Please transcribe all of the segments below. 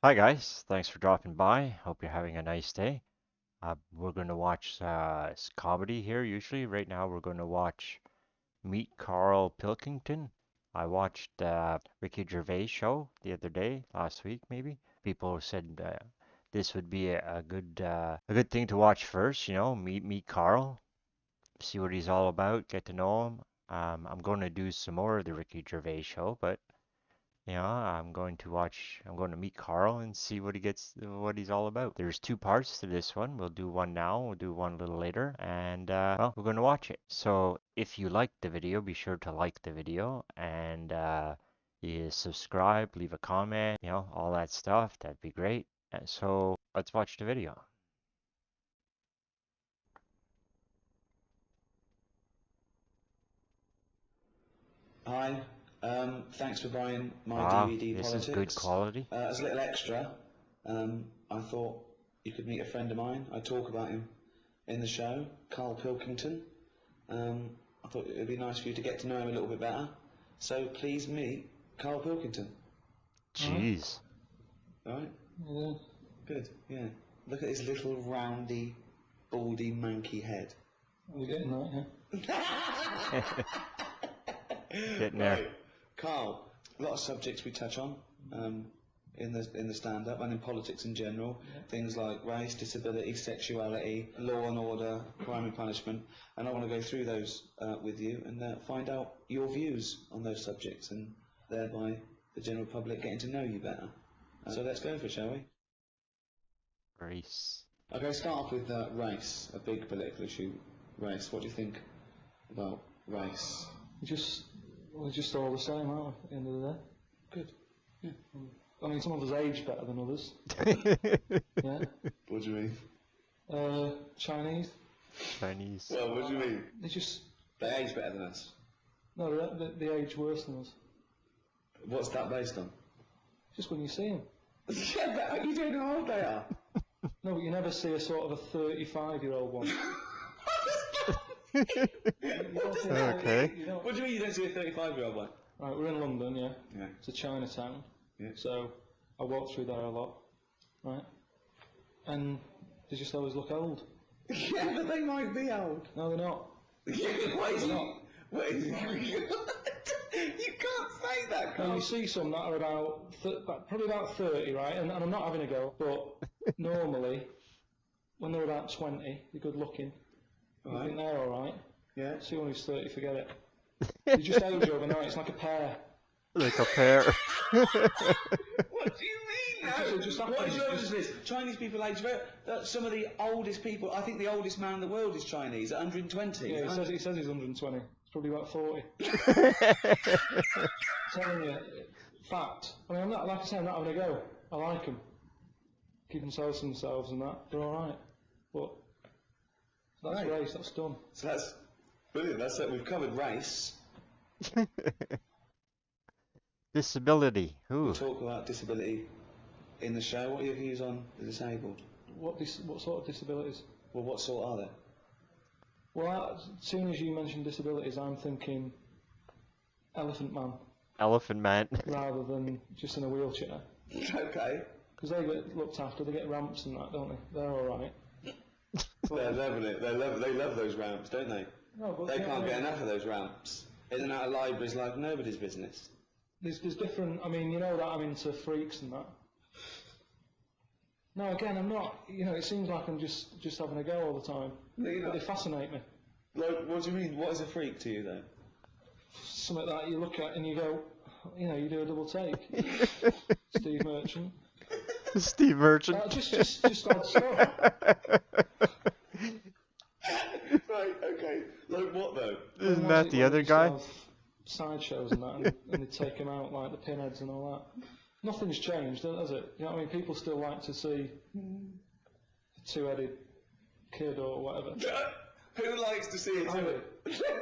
Hi guys, thanks for dropping by. Hope you're having a nice day. We're going to watch comedy here usually. Right now we're going to watch Meet Carl Pilkington. I watched Ricky Gervais show the other day, last week maybe. People said this would be a good thing to watch first, meet Carl, see what he's all about, get to know him. I'm going to do some more of the Ricky Gervais show, but I'm going to meet Carl and see what he's all about. There's two parts to this one. We'll do one now, we'll do one a little later, and well, we're going to watch it. So if you liked the video, be sure to like the video and you subscribe, leave a comment, all that stuff. That'd be great. So let's watch the video. Hi, thanks for buying my Wow, DVD this is good Politics. quality. As a little extra, I thought you could meet a friend of mine. I talk about him in the show, Karl Pilkington. I thought it would be nice for you to get to know him a little bit better. So please meet Karl Pilkington. Jeez. Alright? Yeah. Good, yeah. Look at his little roundy, baldy, manky head. We're getting that, yeah. Getting there. Right. Carl, a lot of subjects we touch on in the stand-up and in politics in general. Yeah. Things like race, disability, sexuality, law and order, crime and punishment. And I want to go through those with you and find out your views on those subjects and thereby the general public getting to know you better. So let's go for it, shall we? Race. Okay, start off with race, a big political issue. Race. What do you think about race? We're just all the same, aren't we, at the end of the day? Good. Yeah. I mean, some of us age better than others. Yeah. What do you mean? Chinese. Chinese. Well, what do you mean? They age better than us. No, they age worse than us. What's that based on? Just when you see them. Yeah, but you don't know how old they are. No, but you never see a sort of a 35-year-old one. Okay. What do you mean you don't see a 35-year-old one? Right, we're in London, yeah. Yeah. It's a Chinatown. Yeah. So I walk through there a lot, right? And they just always look old. Yeah, but they might be old. No, they're not. Why is They're you? not. Wait, you can't say that, Now Carl. you see some that are probably about 30, right? And I'm not having a go, but normally, when they're about 20, they're good looking. You Right. think they're alright. Yeah. See one who's 30, forget it. They just age overnight, it's like a pear. Like a pear. What do you mean? It just happens. What is your business? Chinese people age very. Some of the oldest people. I think the oldest man in the world is Chinese at 120. Yeah, he says he's 120. It's probably about 40. Telling you, fact. I mean, I'm not, like I say, I'm not having a go. I like them. Keep themselves to themselves and that. They're alright. But that's Right. race, that's done. So that's brilliant. That's it. We've covered race. Disability. Ooh. We'll talk about disability in the show. What are your views on the disabled? What sort of disabilities? Well, what sort are they? Well, as soon as you mention disabilities, I'm thinking Elephant Man, Elephant Man. rather than just in a wheelchair. Okay. Because they get looked after, they get ramps and that, don't they? They're alright. They're loving it. They love those ramps, don't they? No, but They you know can't what I get mean? enough of those ramps. In and out of libraries like nobody's business. There's different, I mean, you know that I'm into freaks and that. No, again, I'm not, it seems like I'm just having a go all the time. No, you're But not. they fascinate me. Like, what do you mean? What is a freak to you, though? Something that you look at and you go, you do a double take. Steve Merchant. Steve Merchant. Just odd stuff. Right, okay. Like what, though? Isn't that the other guy? Sideshows and that, and they take them out like the pinheads and all that. Nothing's changed, has it? You know what I mean? People still like to see a two-headed kid or whatever. Who likes to see a I two-headed...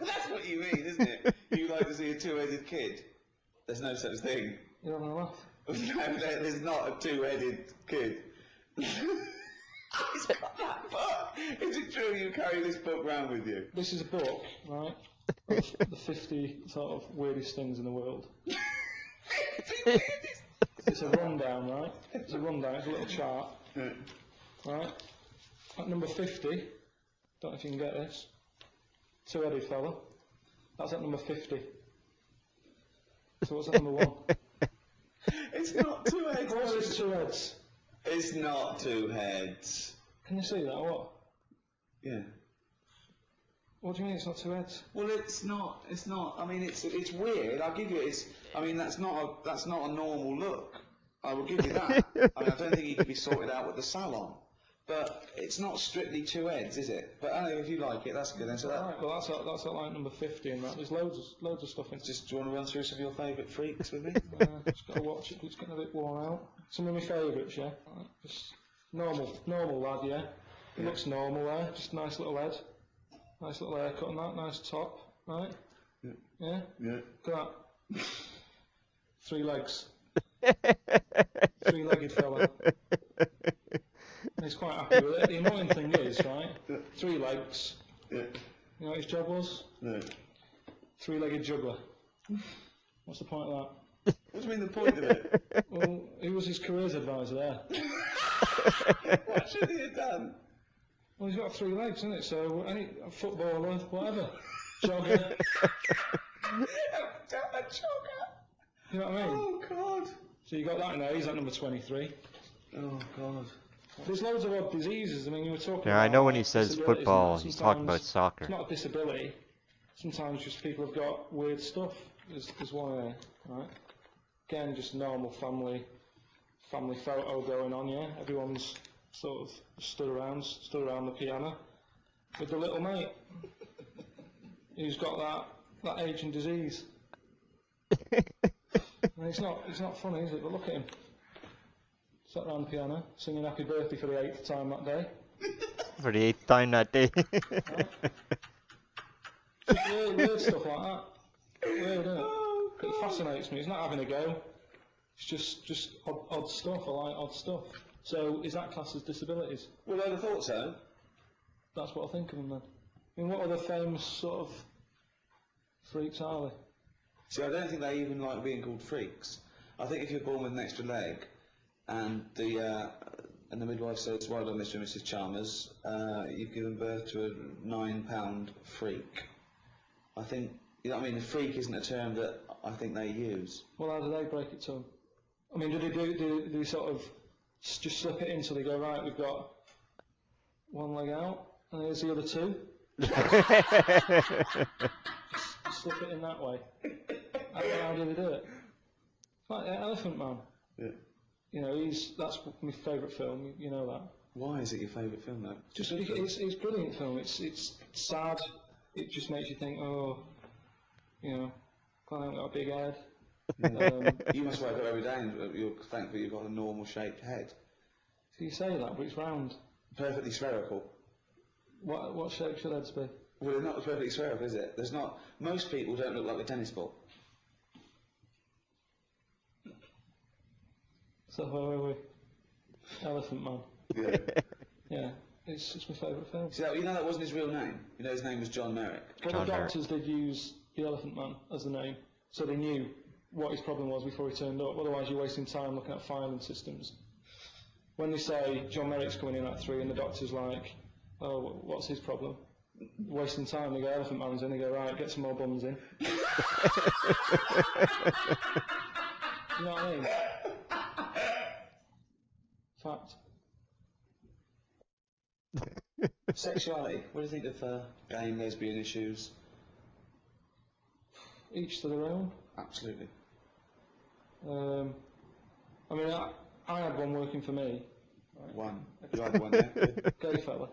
That's what you mean, isn't it? You like to see a two-headed kid? There's no such thing. You don't know that? No, there's not a two-headed kid. He's got that book. Is it true you carry this book round with you? This is a book, right? Of the 50 sort of weirdest things in the world. it's a rundown, right? It's a rundown, it's a little chart. Right? At number 50, don't know if you can get this, two-headed fella. That's at number 50. So what's at number 1? It's not two heads. Oh, it's two heads. It's not two heads. Can you see that or what? Yeah. What do you mean it's not two heads? Well, it's not. It's not. I mean, it's weird. I'll give you. It's. I mean, that's not a normal look. I will give you that. I mean, I don't think he could be sorted out with the salon. But it's not strictly two heads, is it? But anyway, if you like it, that's good. Then. So that. Right, well, that's at like number 50 and that. There's loads of stuff in it. Just do you want to run through some of your favourite freaks with me? Just got to watch it. It's getting a bit worn out. Some of my favourites, yeah. Right, just normal lad, yeah. He looks normal there. Just nice little head, nice little haircut and that. Nice top, right? Yeah. Yeah. Look at that. 3 legs. 3-legged fella. And he's quite happy with it. The annoying thing is, right? 3 legs. Yeah. You know what his job was? No. 3-legged juggler. What's the point of that? What do you mean the point of it? Well, he was his careers advisor there. What should he have done? Well, he's got 3 legs, isn't it? So any footballer, whatever, jogger. A jogger. You know what I mean? Oh God. So you got that in there. He's at number 23. Oh God. There's loads of odd diseases. I mean, you were talking. Yeah, I about know when he says disabilities and football, that. he's talking about Sometimes soccer. It's not a disability. Sometimes just people have got weird stuff. There's one there, right? Again, just normal family photo going on. Yeah, everyone's sort of stood around the piano with the little mate who's got that aging disease. And it's not funny, is it? But look at him. Sat around the piano, singing happy birthday for the 8th time that day. For the 8th time that day. Right? Just weird stuff like that. Weird, isn't it? It fascinates me. It's not having a go. It's just odd stuff. I like odd stuff. So is that classed as disabilities? Well, I'd have thought so. That's what I think of them then. I mean, what other famous sort of freaks are they? See, I don't think they even like being called freaks. I think if you're born with an extra leg, and the midwife says, "Well done, Mr. and Mrs. Chalmers, you've given birth to a 9-pound freak." I think, you know what I mean, a freak isn't a term that I think they use. Well, how do they break it to them? I mean, do they sort of just slip it in so they go, right, we've got one leg out, and here's the other 2? Just slip it in that way. How do they do it? It's like Elephant Man. Yeah. You know, that's my favourite film. You know that. Why is it your favourite film, though? Just it's a brilliant film. It's sad. It just makes you think, oh, you know, glad I haven't got a big head. You must wake up every day and you're thankful you've got a normal shaped head. So you say that, but it's round. Perfectly spherical. What shape should heads be? Well, it's not perfectly spherical, is it? There's not. Most people don't look like a tennis ball. So where were we? Elephant Man. Yeah. Yeah, it's my favourite film. See, you know that wasn't his real name. You know his name was John Merrick. But John the doctors did use the Elephant Man as the name, so they knew what his problem was before he turned up. Otherwise, you're wasting time looking at filing systems. When they say John Merrick's coming in at 3, and the doctor's like, "Oh, what's his problem?" Wasting time. They go, "Elephant Man's in." They go, "Right, get some more bums in." You know what I mean? Fact. Sexuality. What do you think of gay and lesbian issues? Each to their own. Absolutely. I mean, I had one working for me. Right. One. You had one there? Gay fella.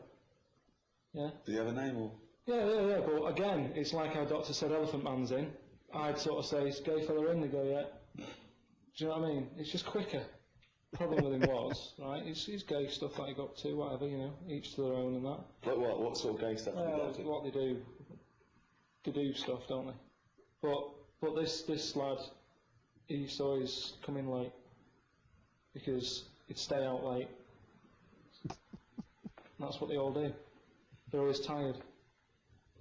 Yeah. Did you have a name or? Yeah. But again, it's like our doctor said, Elephant Man's in. I'd sort of say, "Is gay fella in?" They go, "Yeah." Do you know what I mean? It's just quicker. Problem with him was, right, it's gay stuff that he got to, whatever, you know, each to their own and that. Like what? What sort of gay stuff have you Well, got to? what they do stuff, don't they? But this lad, he used to always come in late, because he'd stay out late. That's what they all do. They're always tired.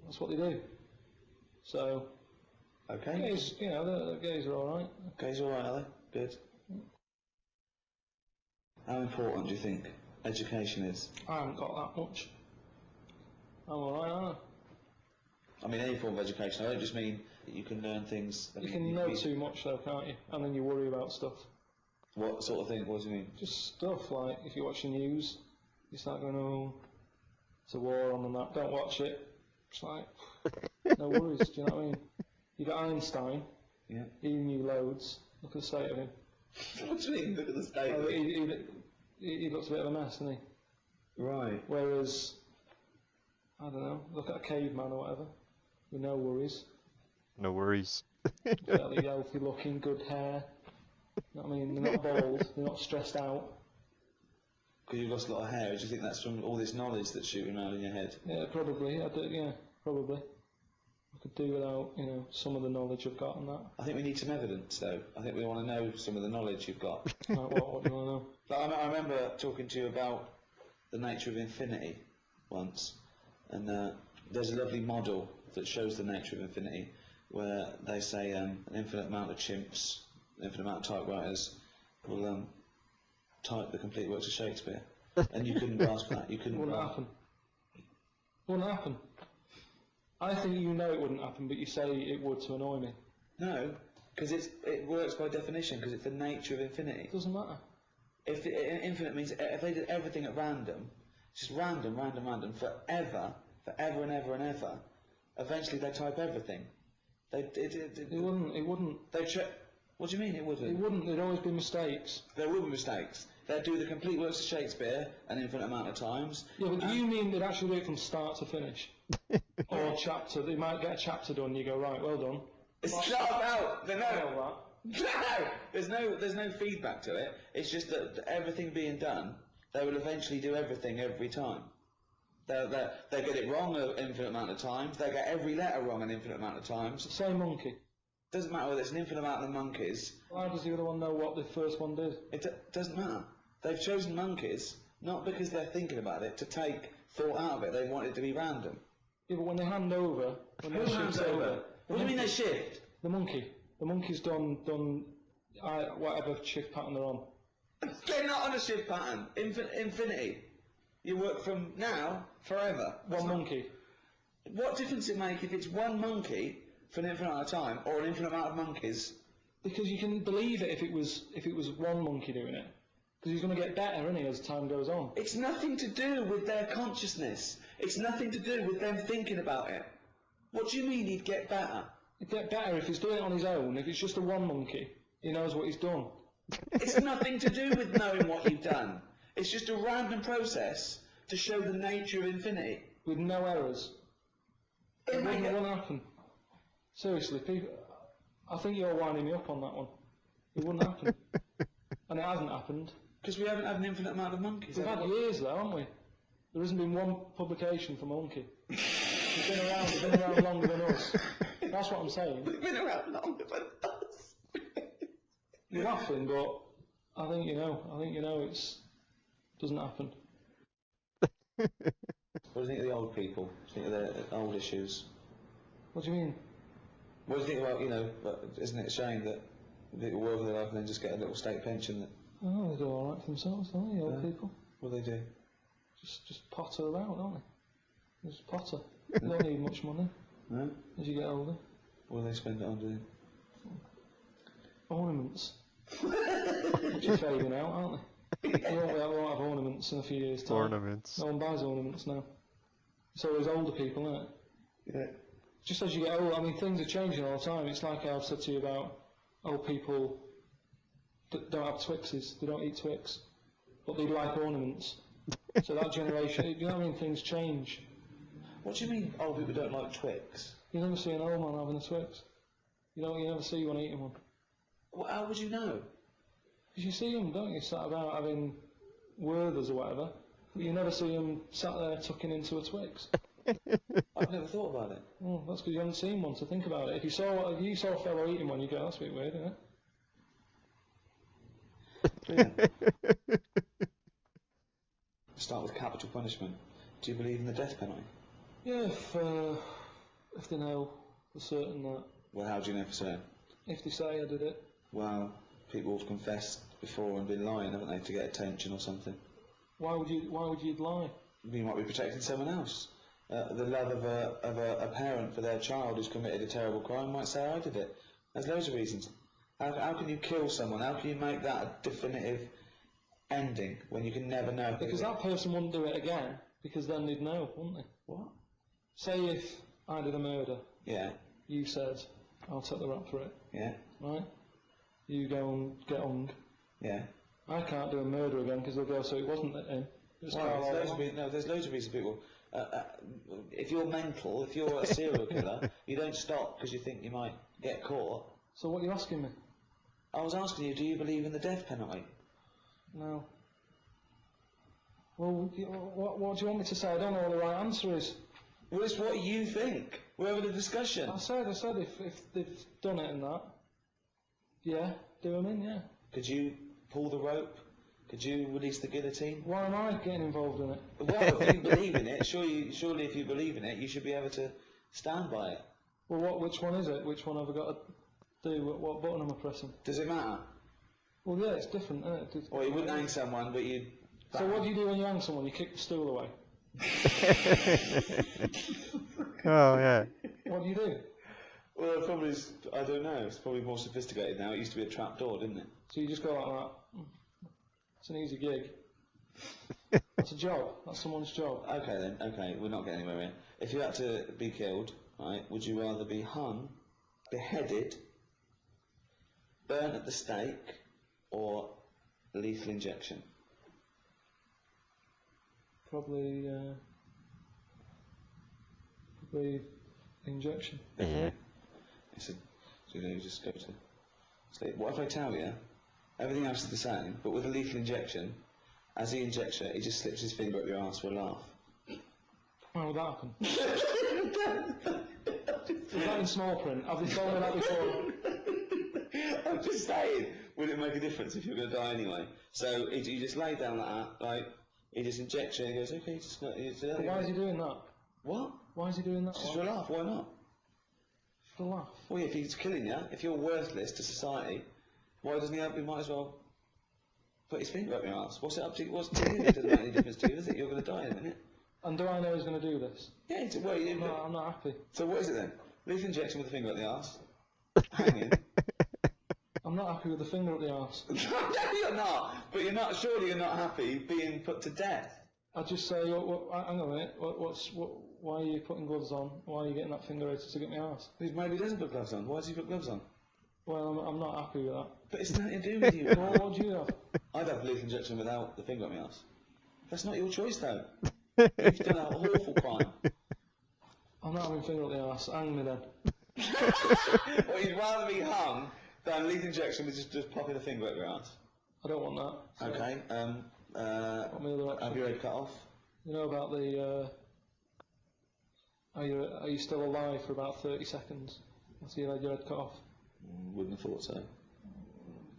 That's what they do. So, Okay. gays, you know, the gays are alright. Gays alright, are they? Good. How important do you think education is? I haven't got that much. I'm alright, aren't I mean, any form of education. I don't just mean that you can learn things. I? You can know too much though, can't you? And then you worry about stuff. What sort of thing? What do you mean? Just stuff like, if you watch the news, you start going, oh, it's a war on and that, don't watch it. It's like, no worries, do you know what I mean? You got Einstein, Yeah. he knew loads, look at the state of him. What do you mean? Look at the state. Oh, he looks a bit of a mess, doesn't he? Right. Whereas, I don't know, look at a caveman or whatever, with no worries, No worries. fairly healthy looking, good hair. You know what I mean? They're not bald, they're not stressed out. Because you've lost a lot of hair. Do you think that's from all this knowledge that's shooting around in your head? Yeah, probably. Yeah, probably. I could do without, some of the knowledge I've got and that. I think we need some evidence, though. I think we want to know some of the knowledge you've got. Like what do you want to know? Like, I remember talking to you about the nature of infinity once, and there's a lovely model that shows the nature of infinity, where they say an infinite amount of chimps, an infinite amount of typewriters will type the complete works of Shakespeare. And you couldn't grasp that. You couldn't. It wouldn't happen. It wouldn't happen. I think you know it wouldn't happen, but you say it would to annoy me. No, because it works by definition, because it's the nature of infinity. It doesn't matter. If infinite means if they did everything at random, just random, forever and ever and ever, eventually they type everything. It wouldn't. What do you mean it wouldn't? It wouldn't. There'd always be mistakes. There will be mistakes. They'd do the complete works of Shakespeare an infinite amount of times. Yeah, but do you mean they'd actually do it from start to finish? Or chapter? They might get a chapter done. You go, right, well done. It's not about. All that. No, there's no feedback to it. It's just that everything being done, they will eventually do everything every time. They get it wrong an infinite amount of times. They get every letter wrong an infinite amount of times. Say monkey. Doesn't matter whether it's an infinite amount of monkeys. How does the other one know what the first one did? It doesn't matter. They've chosen monkeys not because they're thinking about it to take thought out of it. They want it to be random. Yeah, but when they hand over, when Who they hands shift over? What do you mean they shift? The monkey. The monkey's done whatever shift pattern they're on. They're not on a shift pattern. Infinity. You work from now forever. One monkey. What difference it make if it's one monkey for an infinite amount of time or an infinite amount of monkeys? Because you can believe it if it was one monkey doing it. Because he's going to get better, isn't he, as time goes on. It's nothing to do with their consciousness. It's nothing to do with them thinking about it. What do you mean he'd get better? He'd get better if he's doing it on his own. If it's just a one monkey, he knows what he's done. It's nothing to do with knowing what you've done. It's just a random process to show the nature of infinity. With no errors. It wouldn't happen. Seriously, people, I think you're winding me up on that one. It wouldn't happen. And it hasn't happened. Because we haven't had an infinite amount of monkeys. We've had years though, haven't we? There hasn't been one publication from a monkey. They've been around longer than us. That's what I'm saying. They've been around longer than us. You're laughing, but I think you know it doesn't happen. What do you think of the old people? Do you think of their old issues? What do you mean? What do you think about, but isn't it a shame that people work their life and then just get a little state pension? Oh, they do alright for themselves, don't they, old people? What do they do? Just potter about, don't they? Just potter. They don't need much money No? as you get older. What do they spend it on doing? Ornaments. Which are fading out, aren't they? We won't have ornaments in a few years' time. Ornaments. No one buys ornaments now. It's always older people, isn't it? Yeah. Just as you get older, I mean, things are changing all the time. It's like I've said to you about old people that don't have Twixes, they don't eat Twix, but they like ornaments. So that generation, you know what I mean, things change. What do you mean old people don't like Twix? You never see an old man having a Twix. You never see one eating one. Well, how would you know? Because you see them, don't you, sat about having Werthers or whatever, but you never see them sat there tucking into a Twix. I've never thought about it. Oh, that's because you haven't seen one, so think about it. If you saw a fellow eating one, you'd go, that's a bit weird, isn't it? Yeah. Start with capital punishment. Do you believe in the death penalty? Yeah, if they know for certain that, Well, how do you know for certain? if they say I did it, Well, people have confessed before and been lying, haven't they, to get attention or something? Why would you lie? You might be protecting someone else. The love of a parent for their child who's committed a terrible crime might say, I did it. There's loads of reasons. How can you kill someone? How can you make that a definitive ending when you can never know? Because that person wouldn't do it again, because then they'd know, wouldn't they? What? Say if I did a murder, Yeah. you said, I'll take the rap for it, Yeah. right? You go and get hung. Yeah. I can't do a murder again because they'll go, so it wasn't him. It was Well, Karl there's loads of reasons people. If you're mental, if you're a serial killer, you don't stop because you think you might get caught. So what are you asking me? I was asking you, do you believe in the death penalty? No. Well, what do you want me to say? I don't know what the right answer is. Well, it's what you think. We're having a discussion. I said if they've done it and that, yeah, do them in, yeah. Could you pull the rope? Could you release the guillotine? Why am I getting involved in it? Well, if you believe in it, surely if you believe in it, you should be able to stand by it. Well, which one is it? Which one have I got to do? What button am I pressing? Does it matter? Well, yeah, it's different, isn't it? Or you wouldn't hang someone, but you'd... So what do you do when you hang someone? You kick the stool away. Oh, yeah. What do you do? Well, it probably is, I don't know, it's probably more sophisticated now. It used to be a trap door, didn't it? So you just go like that. It's an easy gig. That's a job. That's someone's job. Okay then, okay, we're not getting anywhere here. If you had to be killed, right, would you rather be hung, beheaded, burnt at the stake, or lethal injection? Probably injection. Yeah. So you just go to sleep. What if I tell you, everything else is the same, but with a lethal injection, as he injects it, he just slips his finger up your arse for a laugh? How would that happen? Is that in small print? Have they told me that before? I'm just saying, would it make a difference if you were going to die anyway? So you just lay down like that, like, he just injects you and he goes, okay, just not... But why is he doing that? What? Why is he doing that? Just for a laugh, why not? For a laugh. Well, if he's killing you, if you're worthless to society, why doesn't he might as well put his finger up your arse? What's it up to? What's to you? It doesn't make any difference to you, does it? You're going to die in a minute. And do I know he's going to do this? Yeah, I'm not happy. So what is it then? Lethal injection with a finger up the arse? Hanging? I'm not happy with the finger up the arse. No, you're not! But surely you're not happy being put to death. I just say, hang on a minute, why are you putting gloves on? Why are you getting that finger out to get my arse? Maybe he doesn't put gloves on. Why does he put gloves on? Well, I'm not happy with that. But it's nothing to do with you. Well, what do you have? I'd have a lethal injection without the finger up my arse. That's not your choice though. You've done an awful crime. I'm not having finger up the arse. Hang me then. Well, you'd rather be hung than lethal injection with just popping a finger up your arse. I don't want that. So Okay. what my other option? Have your head cut off. You know about the are you still alive for about 30 seconds after you had your head cut off? Wouldn't have thought so.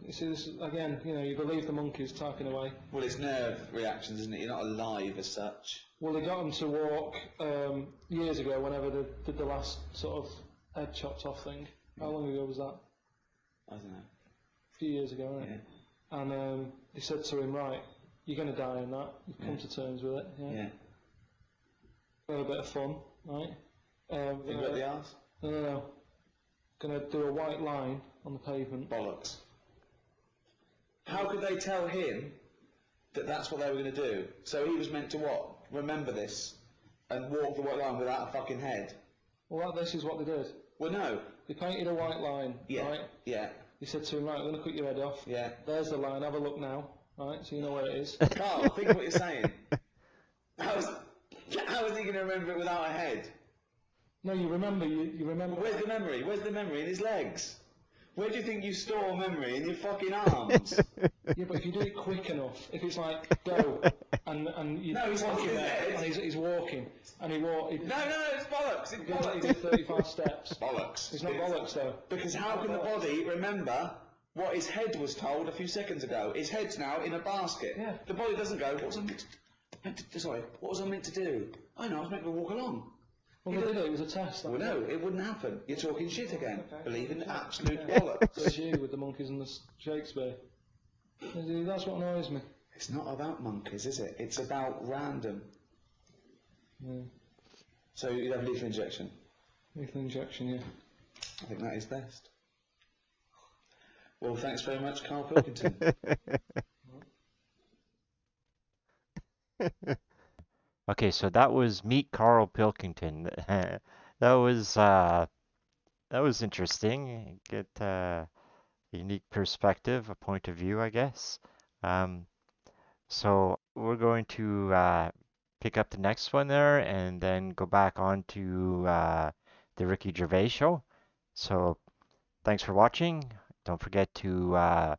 You see this again, you believe the monkeys typing away. Well, it's nerve reactions, isn't it? You're not alive as such. Well, they got them to walk years ago whenever they did the last sort of head chopped off thing. How long ago was that? I don't know. A few years ago, right? Yeah. And they said to him, right, you're going to die in that. You've come to terms with it. Yeah. Have a bit of fun, right? Finger up the arse? No. Going to do a white line on the pavement. Bollocks. How could they tell him that that's what they were going to do? So he was meant to what? Remember this and walk the white line without a fucking head? Well, this is what they did. Well, no. They painted a white line, right? Yeah. They said to him, right, we're going to cut your head off. Yeah. There's the line, have a look now, right, so you know where it is. Carl, think what you're saying. How is he going to remember it without a head? No, you remember, you remember... Where's the memory? Where's the memory? In his legs? Where do you think you store memory? In your fucking arms? Yeah, but if you do it quick enough, if it's like, go, and you... No, he's walking walking there, there. and he's walking, and he walks... No, it's bollocks. It's He bollocks. did 35 steps. Bollocks. It's not bollocks, though. Because how can the body remember what his head was told a few seconds ago? His head's now in a basket. Yeah. The body doesn't go, what was I meant to do? I know, I was meant to walk along. Well, they did it, it was a test. Well, no, it wouldn't happen. You're talking shit again. Okay. Believe in absolute bollocks. So it's you with the monkeys and the Shakespeare. That's what annoys me. It's not about monkeys, is it? It's about random. Yeah. So you'd have lethal injection. Lethal injection, yeah. I think that is best. Well, thanks very much, Karl Pilkington. Okay, so that was Meet Karl Pilkington. That was interesting. Get unique perspective, a point of view, I guess. Um, so we're going to pick up the next one there and then go back on to the Ricky Gervais show. So thanks for watching. Don't forget to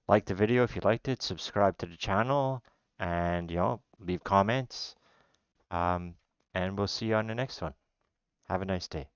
like the video if you liked it, subscribe to the channel, and leave comments. Um, and we'll see you on the next one. Have a nice day.